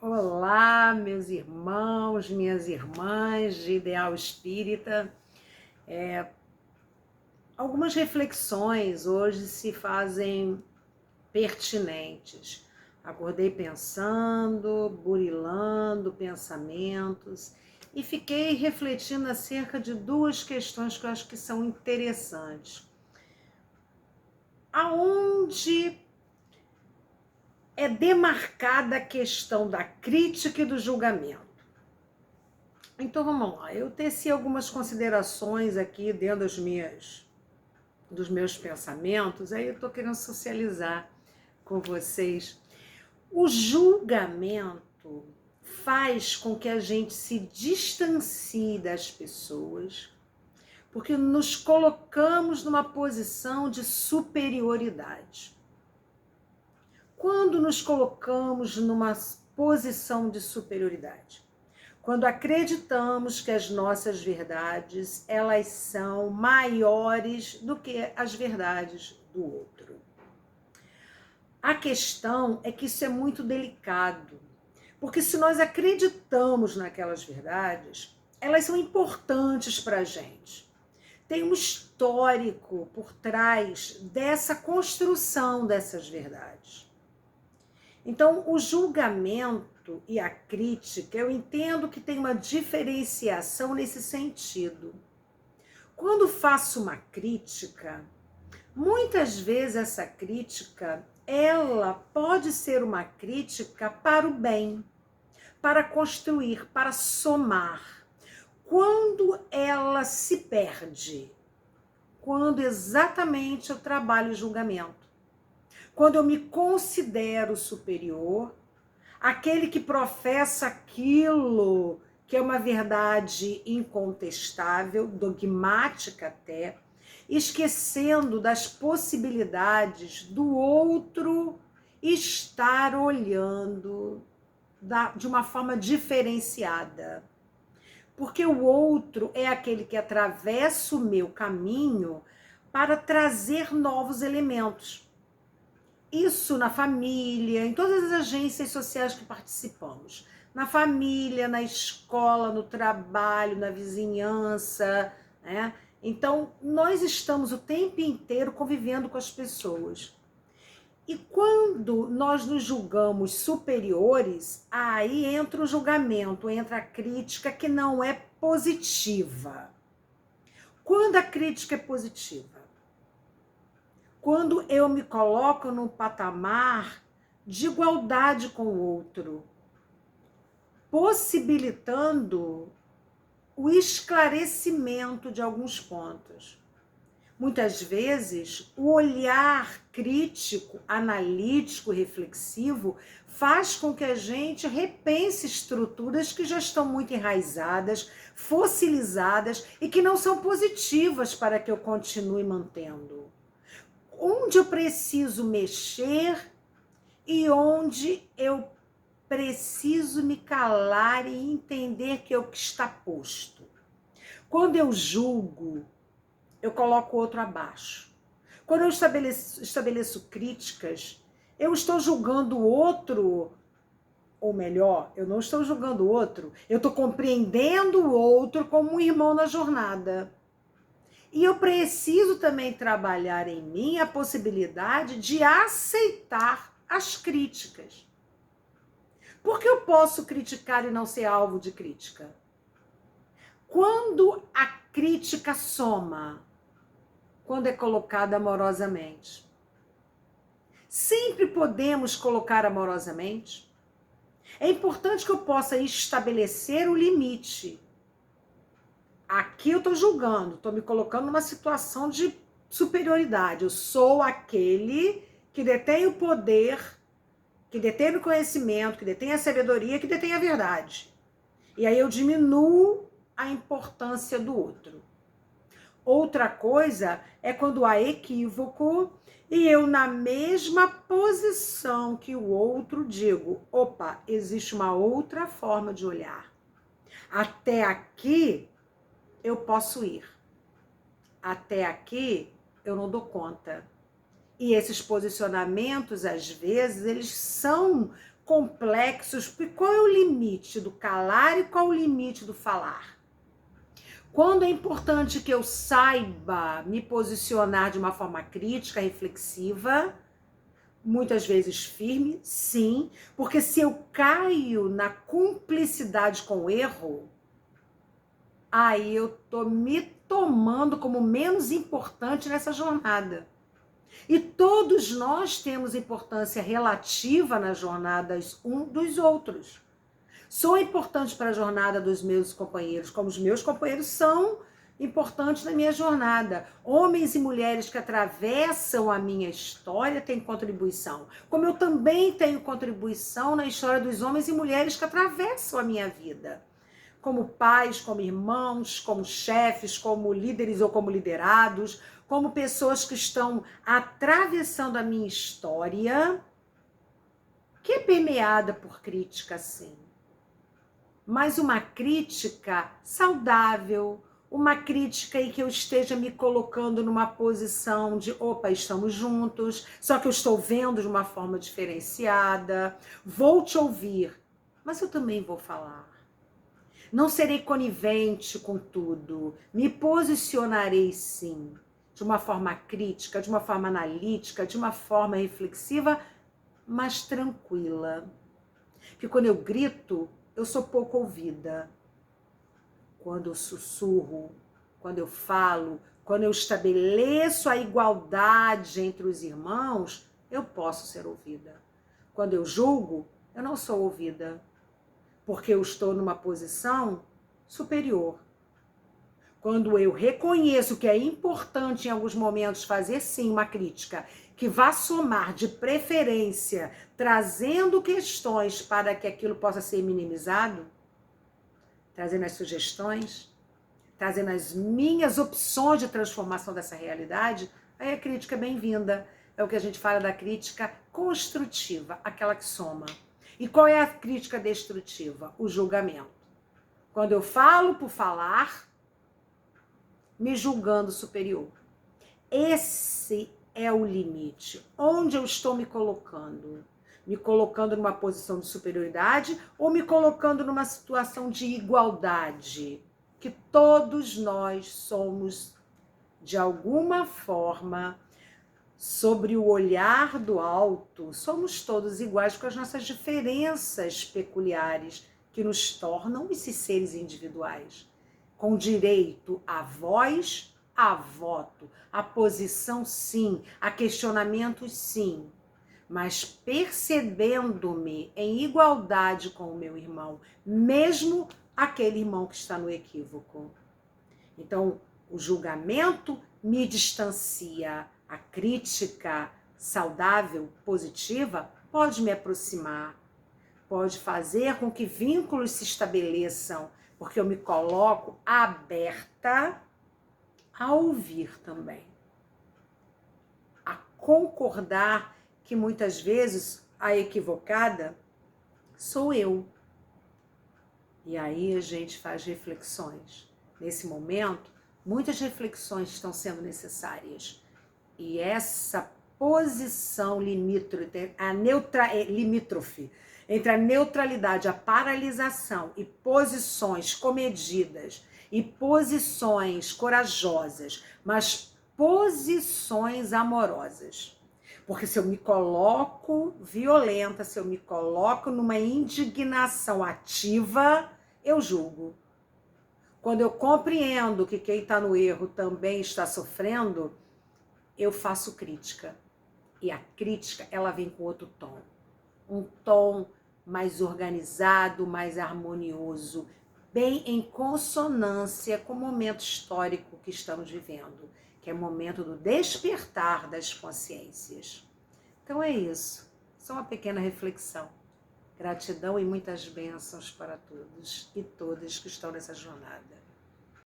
Olá, meus irmãos, minhas irmãs de Ideal Espírita. Algumas reflexões hoje se fazem pertinentes. Acordei pensando, burilando pensamentos e fiquei refletindo acerca de duas questões que eu acho que são interessantes. Aonde é demarcada a questão da crítica e do julgamento? Então vamos lá, eu teci algumas considerações aqui dentro dos meus pensamentos, aí eu estou querendo socializar com vocês. O julgamento faz com que a gente se distancie das pessoas, porque nos colocamos numa posição de superioridade. Quando nos colocamos numa posição de superioridade? Quando acreditamos que as nossas verdades, elas são maiores do que as verdades do outro. A questão é que isso é muito delicado, porque se nós acreditamos naquelas verdades, elas são importantes para a gente. Tem um histórico por trás dessa construção dessas verdades. Então, o julgamento e a crítica, eu entendo que tem uma diferenciação nesse sentido. Quando faço uma crítica, muitas vezes essa crítica, ela pode ser uma crítica para o bem, para construir, para somar. Quando ela se perde, quando exatamente eu trabalho o julgamento, quando eu me considero superior, aquele que professa aquilo que é uma verdade incontestável, dogmática até, esquecendo das possibilidades do outro estar olhando de uma forma diferenciada. Porque o outro é aquele que atravessa o meu caminho para trazer novos elementos. Isso na família, em todas as agências sociais que participamos. Na família, na escola, no trabalho, na vizinhança, né? Então, nós estamos o tempo inteiro convivendo com as pessoas. E quando nós nos julgamos superiores, aí entra o julgamento, entra a crítica que não é positiva. Quando a crítica é positiva? Quando eu me coloco num patamar de igualdade com o outro, possibilitando o esclarecimento de alguns pontos. Muitas vezes, o olhar crítico, analítico, reflexivo, faz com que a gente repense estruturas que já estão muito enraizadas, fossilizadas e que não são positivas para que eu continue mantendo. Onde eu preciso mexer e onde eu preciso me calar e entender que é o que está posto. Quando eu julgo, eu coloco o outro abaixo. Quando eu estabeleço críticas, eu estou julgando o outro, ou melhor, eu não estou julgando o outro, eu estou compreendendo o outro como um irmão na jornada. E eu preciso também trabalhar em mim a possibilidade de aceitar as críticas. Por que eu posso criticar e não ser alvo de crítica? Quando a crítica soma, quando é colocada amorosamente. Sempre podemos colocar amorosamente. É importante que eu possa estabelecer o limite. Aqui eu estou julgando, estou me colocando numa situação de superioridade. Eu sou aquele que detém o poder, que detém o conhecimento, que detém a sabedoria, que detém a verdade. E aí eu diminuo a importância do outro. Outra coisa é quando há equívoco e eu, na mesma posição que o outro, digo: opa, existe uma outra forma de olhar. Até aqui eu posso ir. Até aqui eu não dou conta. E esses posicionamentos, às vezes, eles são complexos, porque qual é o limite do calar e qual é o limite do falar? Quando é importante que eu saiba me posicionar de uma forma crítica, reflexiva, muitas vezes firme, sim, porque se eu caio na cumplicidade com o erro, aí eu tô me tomando como menos importante nessa jornada. E todos nós temos importância relativa nas jornadas um dos outros. Sou importante para a jornada dos meus companheiros, como os meus companheiros são importantes na minha jornada. Homens e mulheres que atravessam a minha história têm contribuição, como eu também tenho contribuição na história dos homens e mulheres que atravessam a minha vida. Como pais, como irmãos, como chefes, como líderes ou como liderados, como pessoas que estão atravessando a minha história, que é permeada por crítica, sim. Mas uma crítica saudável, uma crítica em que eu esteja me colocando numa posição de, opa, estamos juntos, só que eu estou vendo de uma forma diferenciada, vou te ouvir, mas eu também vou falar. Não serei conivente com tudo, me posicionarei sim, de uma forma crítica, de uma forma analítica, de uma forma reflexiva, mas tranquila. Porque quando eu grito, eu sou pouco ouvida. Quando eu sussurro, quando eu falo, quando eu estabeleço a igualdade entre os irmãos, eu posso ser ouvida. Quando eu julgo, eu não sou ouvida, porque eu estou numa posição superior. Quando eu reconheço que é importante em alguns momentos fazer sim uma crítica, que vá somar de preferência, trazendo questões para que aquilo possa ser minimizado, trazendo as sugestões, trazendo as minhas opções de transformação dessa realidade, aí a crítica é bem-vinda. É o que a gente fala da crítica construtiva, aquela que soma. E qual é a crítica destrutiva? O julgamento. Quando eu falo por falar, me julgando superior. Esse é o limite. Onde eu estou me colocando? Me colocando numa posição de superioridade ou me colocando numa situação de igualdade? Que todos nós somos, de alguma forma, sobre o olhar do alto, somos todos iguais com as nossas diferenças peculiares que nos tornam esses seres individuais, com direito à voz, a voto, a posição sim, a questionamentos sim, mas percebendo-me em igualdade com o meu irmão, mesmo aquele irmão que está no equívoco. Então, o julgamento me distancia, a crítica saudável, positiva, pode me aproximar, pode fazer com que vínculos se estabeleçam, porque eu me coloco aberta a ouvir também, a concordar que muitas vezes a equivocada sou eu. E aí a gente faz reflexões. Nesse momento, muitas reflexões estão sendo necessárias. E essa posição limítrofe, limítrofe entre a neutralidade, a paralisação e posições comedidas e posições corajosas, mas posições amorosas. Porque se eu me coloco violenta, se eu me coloco numa indignação ativa, eu julgo. Quando eu compreendo que quem está no erro também está sofrendo, eu faço crítica. E a crítica, ela vem com outro tom. Um tom mais organizado, mais harmonioso, bem em consonância com o momento histórico que estamos vivendo, que é o momento do despertar das consciências. Então é isso. Só uma pequena reflexão. Gratidão e muitas bênçãos para todos e todas que estão nessa jornada.